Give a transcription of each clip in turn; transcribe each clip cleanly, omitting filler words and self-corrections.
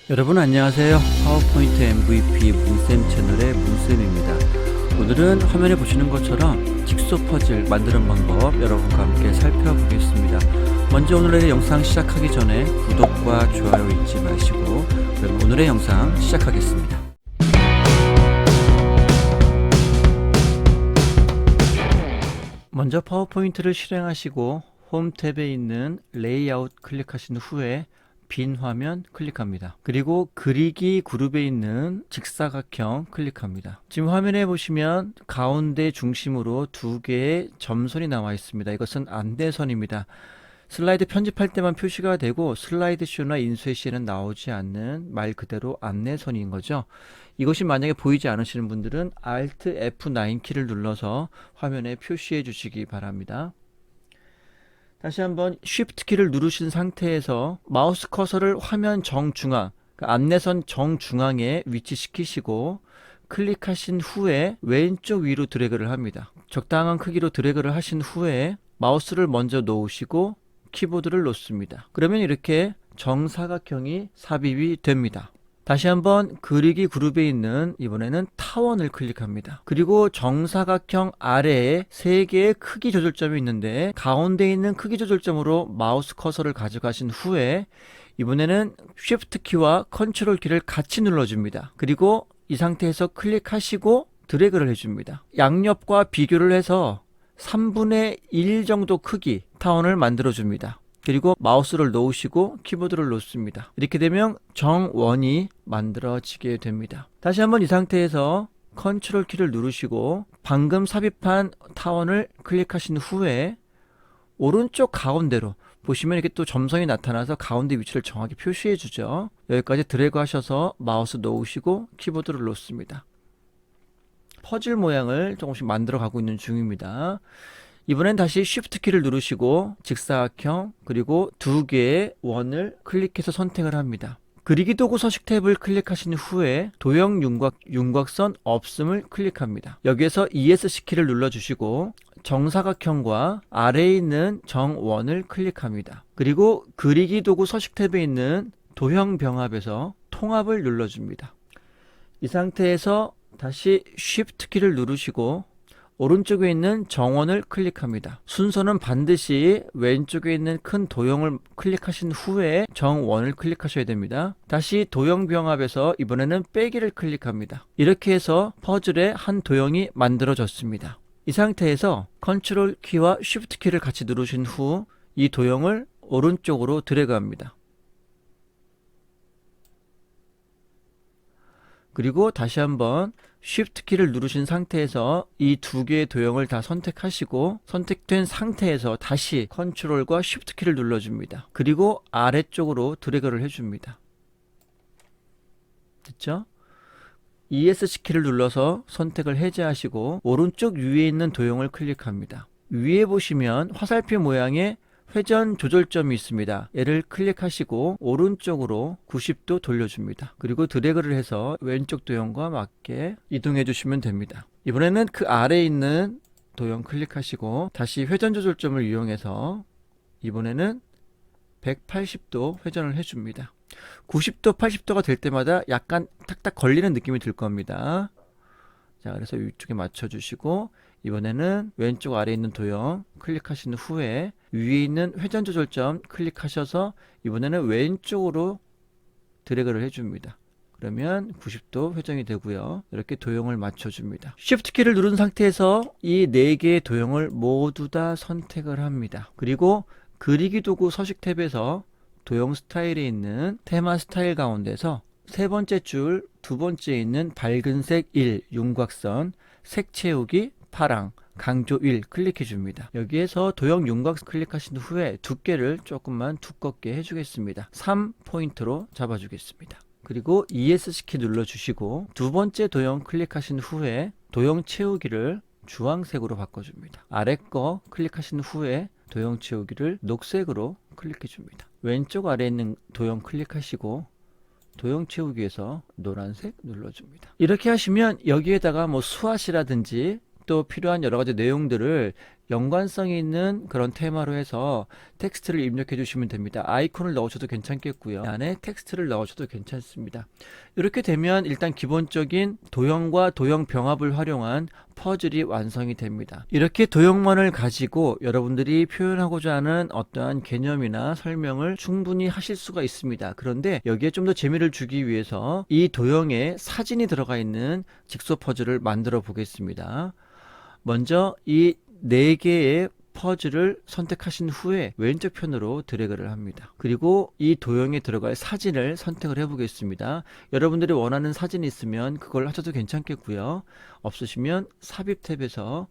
여러분 안녕하세요. 파워포인트 MVP 문쌤 채널의 문쌤입니다. 오늘은 화면에 보시는 것처럼 직소 퍼즐 만드는 방법 여러분과 함께 살펴보겠습니다. 먼저 오늘의 영상 시작하기 전에 구독과 좋아요 잊지 마시고 그럼 오늘의 영상 시작하겠습니다. 먼저 파워포인트를 실행하시고 홈 탭에 있는 레이아웃 클릭하신 후에 빈 화면 클릭합니다. 그리고 그리기 그룹에 있는 직사각형 클릭합니다. 지금 화면에 보시면 가운데 중심으로 두 개의 점선이 나와 있습니다. 이것은 안내선입니다. 슬라이드 편집할 때만 표시가 되고 슬라이드 쇼나 인쇄 시에는 나오지 않는 말 그대로 안내선인 거죠. 이것이 만약에 보이지 않으시는 분들은 Alt F9 키를 눌러서 화면에 표시해 주시기 바랍니다. 다시 한번 Shift 키를 누르신 상태에서 마우스 커서를 화면 정중앙, 안내선 정중앙에 위치시키시고 클릭하신 후에 왼쪽 위로 드래그를 합니다. 적당한 크기로 드래그를 하신 후에 마우스를 먼저 놓으시고 키보드를 놓습니다. 그러면 이렇게 정사각형이 삽입이 됩니다. 다시 한번 그리기 그룹에 있는 이번에는 타원을 클릭합니다. 그리고 정사각형 아래에 3개의 크기 조절점이 있는데 가운데 있는 크기 조절점으로 마우스 커서를 가져가신 후에 이번에는 Shift 키와 Ctrl 키를 같이 눌러줍니다. 그리고 이 상태에서 클릭하시고 드래그를 해줍니다. 양옆과 비교를 해서 3분의 1 정도 크기 타원을 만들어줍니다. 그리고 마우스를 놓으시고 키보드를 놓습니다. 이렇게 되면 정원이 만들어지게 됩니다. 다시 한번 이 상태에서 컨트롤 키를 누르시고 방금 삽입한 타원을 클릭하신 후에 오른쪽 가운데로 보시면 이렇게 또 점선이 나타나서 가운데 위치를 정확히 표시해 주죠. 여기까지 드래그 하셔서 마우스 놓으시고 키보드를 놓습니다. 퍼즐 모양을 조금씩 만들어 가고 있는 중입니다. 이번엔 다시 Shift 키를 누르시고 직사각형 그리고 두 개의 원을 클릭해서 선택을 합니다. 그리기 도구 서식 탭을 클릭하신 후에 도형 윤곽선 없음을 클릭합니다. 여기에서 ESC 키를 눌러주시고 정사각형과 아래에 있는 정원을 클릭합니다. 그리고 그리기 도구 서식 탭에 있는 도형 병합에서 통합을 눌러줍니다. 이 상태에서 다시 Shift 키를 누르시고 오른쪽에 있는 정원을 클릭합니다. 순서는 반드시 왼쪽에 있는 큰 도형을 클릭하신 후에 정원을 클릭하셔야 됩니다. 다시 도형 병합에서 이번에는 빼기를 클릭합니다. 이렇게 해서 퍼즐의 한 도형이 만들어졌습니다. 이 상태에서 컨트롤 키와 쉬프트 키를 같이 누르신 후 이 도형을 오른쪽으로 드래그합니다. 그리고 다시 한번 Shift 키를 누르신 상태에서 이 두 개의 도형을 다 선택하시고 선택된 상태에서 다시 컨트롤과 Shift 키를 눌러줍니다. 그리고 아래쪽으로 드래그를 해줍니다. 됐죠? ESC 키를 눌러서 선택을 해제하시고 오른쪽 위에 있는 도형을 클릭합니다. 위에 보시면 화살표 모양의 회전 조절점이 있습니다. 얘를 클릭하시고 오른쪽으로 90도 돌려줍니다. 그리고 드래그를 해서 왼쪽 도형과 맞게 이동해 주시면 됩니다. 이번에는 그 아래에 있는 도형 클릭하시고 다시 회전 조절점을 이용해서 이번에는 180도 회전을 해줍니다. 90도, 80도가 될 때마다 약간 탁탁 걸리는 느낌이 들 겁니다. 자, 그래서 이쪽에 맞춰주시고 이번에는 왼쪽 아래에 있는 도형 클릭하신 후에 위에 있는 회전 조절점 클릭하셔서 이번에는 왼쪽으로 드래그를 해줍니다. 그러면 90도 회전이 되고요. 이렇게 도형을 맞춰줍니다. Shift 키를 누른 상태에서 이 4개의 도형을 모두 다 선택을 합니다. 그리고 그리기 도구 서식 탭에서 도형 스타일에 있는 테마 스타일 가운데서 세 번째 줄 두 번째에 있는 밝은색 1 윤곽선 색 채우기 파랑 강조 1 클릭해 줍니다. 여기에서 도형 윤곽 클릭하신 후에 두께를 조금만 두껍게 해주겠습니다. 3포인트로 잡아주겠습니다. 그리고 ESC 키 눌러주시고 두 번째 도형 클릭하신 후에 도형 채우기를 주황색으로 바꿔줍니다. 아래 거 클릭하신 후에 도형 채우기를 녹색으로 클릭해 줍니다. 왼쪽 아래에 있는 도형 클릭하시고 도형 채우기에서 노란색 눌러줍니다. 이렇게 하시면 여기에다가 뭐 수핫이라든지 또 필요한 여러 가지 내용들을 연관성이 있는 그런 테마로 해서 텍스트를 입력해 주시면 됩니다. 아이콘을 넣으셔도 괜찮겠고요. 안에 텍스트를 넣으셔도 괜찮습니다. 이렇게 되면 일단 기본적인 도형과 도형 병합을 활용한 퍼즐이 완성이 됩니다. 이렇게 도형만을 가지고 여러분들이 표현하고자 하는 어떠한 개념이나 설명을 충분히 하실 수가 있습니다. 그런데 여기에 좀 더 재미를 주기 위해서 이 도형에 사진이 들어가 있는 직소 퍼즐을 만들어 보겠습니다. 먼저 이 4개의 퍼즐을 선택하신 후에 왼쪽 편으로 드래그를 합니다. 그리고 이 도형에 들어갈 사진을 선택을 해 보겠습니다. 여러분들이 원하는 사진이 있으면 그걸 하셔도 괜찮겠고요. 없으시면 삽입 탭에서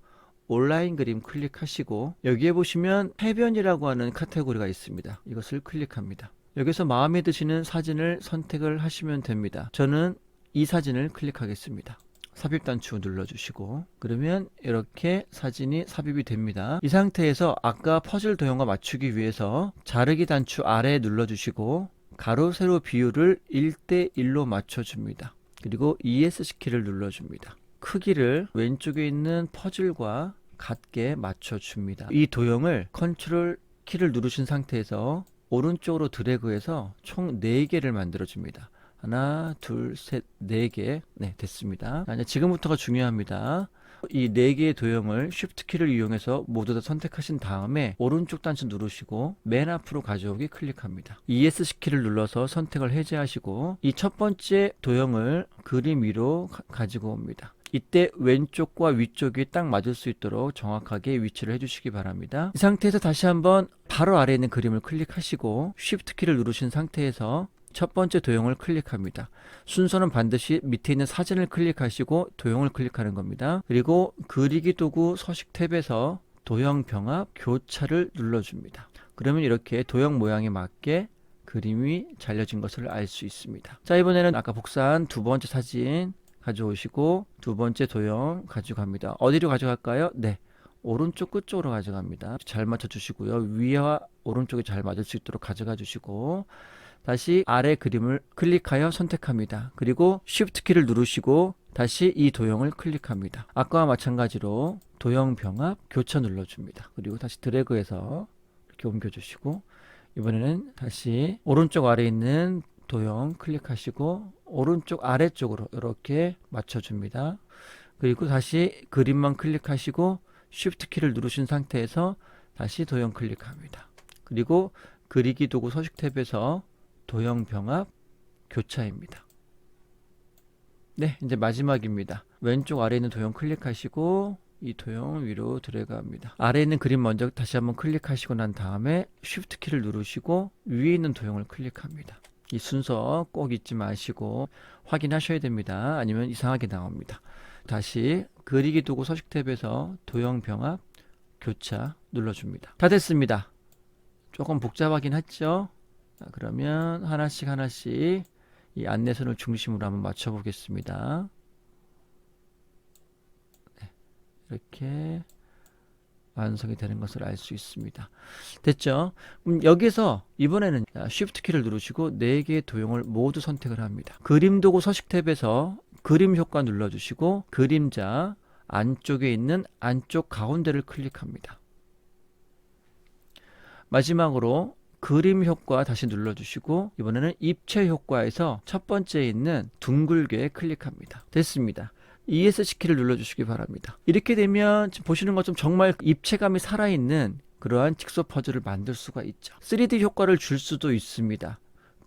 온라인 그림 클릭하시고 여기에 보시면 해변이라고 하는 카테고리가 있습니다. 이것을 클릭합니다. 여기서 마음에 드시는 사진을 선택을 하시면 됩니다. 저는 이 사진을 클릭하겠습니다. 삽입 단추 눌러주시고 그러면 이렇게 사진이 삽입이 됩니다. 이 상태에서 아까 퍼즐 도형과 맞추기 위해서 자르기 단추 아래 눌러주시고 가로 세로 비율을 1:1로 맞춰줍니다. 그리고 ESC 키를 눌러줍니다. 크기를 왼쪽에 있는 퍼즐과 같게 맞춰줍니다. 이 도형을 컨트롤 키를 누르신 상태에서 오른쪽으로 드래그해서 총 4개를 만들어줍니다. 하나, 둘, 셋, 4개. 네, 됐습니다. 이제 지금부터가 중요합니다. 이 4개의 도형을 Shift 키를 이용해서 모두 다 선택하신 다음에 오른쪽 단추 누르시고 맨 앞으로 가져오기 클릭합니다. ESC 키를 눌러서 선택을 해제하시고 이 첫 번째 도형을 그림 위로 가지고 옵니다. 이때 왼쪽과 위쪽이 딱 맞을 수 있도록 정확하게 위치를 해주시기 바랍니다. 이 상태에서 다시 한번 바로 아래에 있는 그림을 클릭하시고 Shift 키를 누르신 상태에서 첫 번째 도형을 클릭합니다. 순서는 반드시 밑에 있는 사진을 클릭하시고 도형을 클릭하는 겁니다. 그리고 그리기 도구 서식 탭에서 도형 병합 교차를 눌러줍니다. 그러면 이렇게 도형 모양에 맞게 그림이 잘려진 것을 알 수 있습니다. 자, 이번에는 아까 복사한 두 번째 사진 가져오시고 두 번째 도형 가져갑니다. 어디로 가져갈까요? 네, 오른쪽 끝쪽으로 가져갑니다. 잘 맞춰 주시고요. 위와 오른쪽이 잘 맞을 수 있도록 가져가 주시고 다시 아래 그림을 클릭하여 선택합니다. 그리고 Shift 키를 누르시고 다시 이 도형을 클릭합니다. 아까와 마찬가지로 도형 병합 교차 눌러줍니다. 그리고 다시 드래그해서 이렇게 옮겨주시고 이번에는 다시 오른쪽 아래에 있는 도형 클릭하시고 오른쪽 아래쪽으로 이렇게 맞춰줍니다. 그리고 다시 그림만 클릭하시고 Shift 키를 누르신 상태에서 다시 도형 클릭합니다. 그리고 그리기 도구 서식 탭에서 도형 병합 교차입니다. 네, 이제 마지막입니다. 왼쪽 아래에 있는 도형 클릭하시고 이 도형 위로 드래그합니다. 아래에 있는 그림 먼저 다시 한번 클릭하시고 난 다음에 Shift 키를 누르시고 위에 있는 도형을 클릭합니다. 이 순서 꼭 잊지 마시고 확인하셔야 됩니다. 아니면 이상하게 나옵니다. 다시 그리기 도구 서식 탭에서 도형 병합 교차 눌러줍니다. 다 됐습니다. 조금 복잡하긴 했죠? 자, 그러면 하나씩 이 안내선을 중심으로 한번 맞춰 보겠습니다. 네, 이렇게 완성이 되는 것을 알 수 있습니다. 됐죠? 여기서 이번에는 Shift 키를 누르시고 4개의 도형을 모두 선택을 합니다. 그림 도구 서식 탭에서 그림 효과 눌러주시고 그림자 안쪽에 있는 안쪽 가운데를 클릭합니다. 마지막으로 그림 효과 다시 눌러주시고 이번에는 입체 효과에서 첫 번째에 있는 둥글게 클릭합니다. 됐습니다. ESC 키를 눌러주시기 바랍니다. 이렇게 되면 지금 보시는 것처럼 정말 입체감이 살아있는 그러한 직소 퍼즐을 만들 수가 있죠. 3D 효과를 줄 수도 있습니다.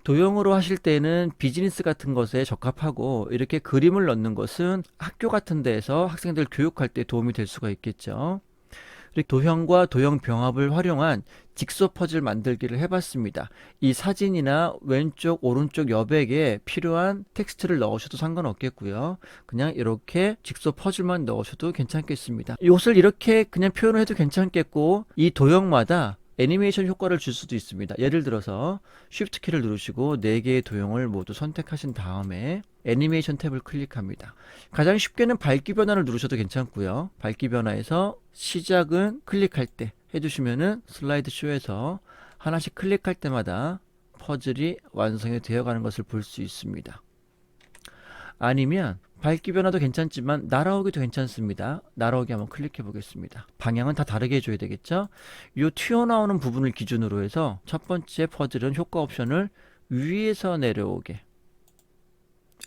도형으로 하실 때는 비즈니스 같은 것에 적합하고 이렇게 그림을 넣는 것은 학교 같은 데에서 학생들 교육할 때 도움이 될 수가 있겠죠. 도형과 도형 병합을 활용한 직소 퍼즐 만들기를 해봤습니다. 이 사진이나 왼쪽 오른쪽 여백에 필요한 텍스트를 넣으셔도 상관없겠고요. 그냥 이렇게 직소 퍼즐만 넣으셔도 괜찮겠습니다. 이것을 이렇게 그냥 표현을 해도 괜찮겠고 이 도형마다 애니메이션 효과를 줄 수도 있습니다. 예를 들어서 Shift 키를 누르시고 4개의 도형을 모두 선택하신 다음에 애니메이션 탭을 클릭합니다. 가장 쉽게는 밝기 변화를 누르셔도 괜찮고요. 밝기 변화에서 시작은 클릭할 때 해주시면은 슬라이드 쇼에서 하나씩 클릭할 때마다 퍼즐이 완성이 되어가는 것을 볼 수 있습니다. 아니면 밝기 변화도 괜찮지만 날아오기도 괜찮습니다. 날아오기 한번 클릭해 보겠습니다. 방향은 다 다르게 해줘야 되겠죠? 이 튀어나오는 부분을 기준으로 해서 첫 번째 퍼즐은 효과 옵션을 위에서 내려오게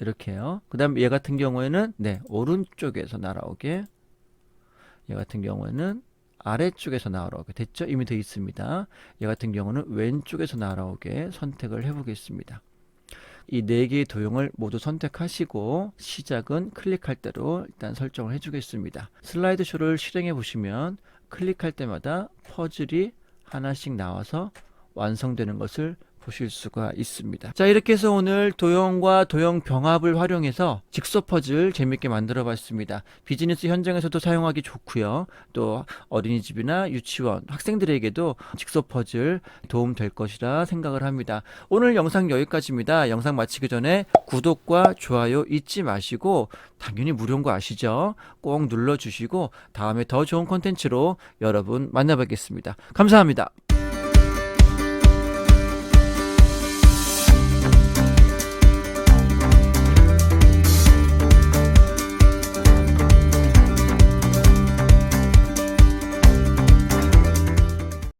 이렇게요. 그 다음에 얘 같은 경우에는 네, 오른쪽에서 날아오게, 얘 같은 경우에는 아래쪽에서 날아오게 됐죠? 이미 되어 있습니다. 얘 같은 경우는 왼쪽에서 날아오게 선택을 해 보겠습니다. 이 네 개의 도형을 모두 선택하시고 시작은 클릭할 대로 일단 설정을 해 주겠습니다. 슬라이드 쇼를 실행해 보시면 클릭할 때마다 퍼즐이 하나씩 나와서 완성되는 것을 보실 수가 있습니다. 자, 이렇게 해서 오늘 도형과 도형 병합을 활용해서 직소 퍼즐 재밌게 만들어 봤습니다. 비즈니스 현장에서도 사용하기 좋고요. 또 어린이집이나 유치원, 학생들에게도 직소 퍼즐 도움 될 것이라 생각을 합니다. 오늘 영상 여기까지입니다. 영상 마치기 전에 구독과 좋아요 잊지 마시고, 당연히 무료인 거 아시죠? 꼭 눌러주시고 다음에 더 좋은 콘텐츠로 여러분 만나뵙겠습니다. 감사합니다.